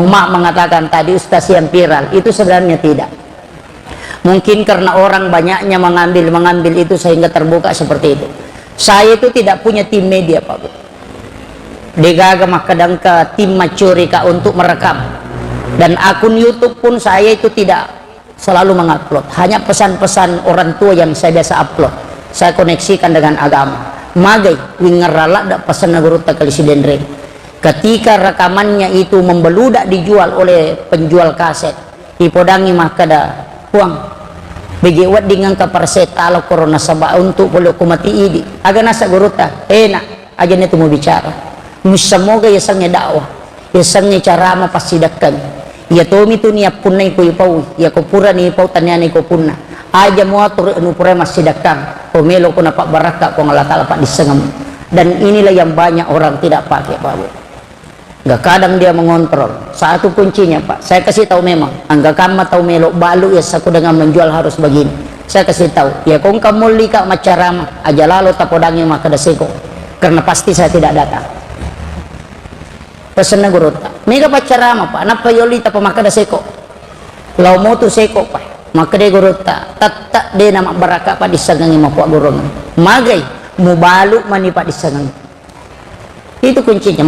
Mak mengatakan tadi Ustaz yang viral itu sebenarnya tidak. Mungkin karena orang banyaknya mengambil itu sehingga terbuka seperti itu. Saya itu tidak punya tim media, Pak Bu. Degaga kadang ke tim macurika untuk merekam. Dan akun YouTube pun saya itu tidak selalu mengupload. Hanya pesan-pesan orang tua yang saya biasa upload. Saya koneksikan dengan agama. Magai wingerala dak pesan guru takali sidendre. Ketika rekamannya itu membeludak dijual oleh penjual kaset, ipodangi mah kada uang begewat dengan kaparset kalau corona sabah untuk boleh kumati idi aga nasa guruta enak aja itu mau bicara semoga ya sangnya dakwah ya sangnya cara ma pasidakkan ya tomi tu niya punai ko ipau ya ko pura ni ipau tanyani ko punna aja mau atur anu pura masidakkan pomelo ko na pak baraka ko ngalatala pak disengam. Dan inilah yang banyak orang tidak pakai, Pak Bu. Nggak kadang dia mengontrol. Satu kuncinya, Pak, saya kasih tahu memang angga kama tahu melok balu ya aku dengan menjual harus begini. Saya kasih tahu ya kong kamu lika macarama aja lalu tapodangi maka daseko karena pasti saya tidak datang. Pesan guru tak mega pacarama, Pak, napa yoli tapa maka daseko lau mau tu seko, Pak, maka dia guru tak tatak dia nama baraka Pak disagangi mapuak guru magai mau balu mani Pak disagangi itu kuncinya.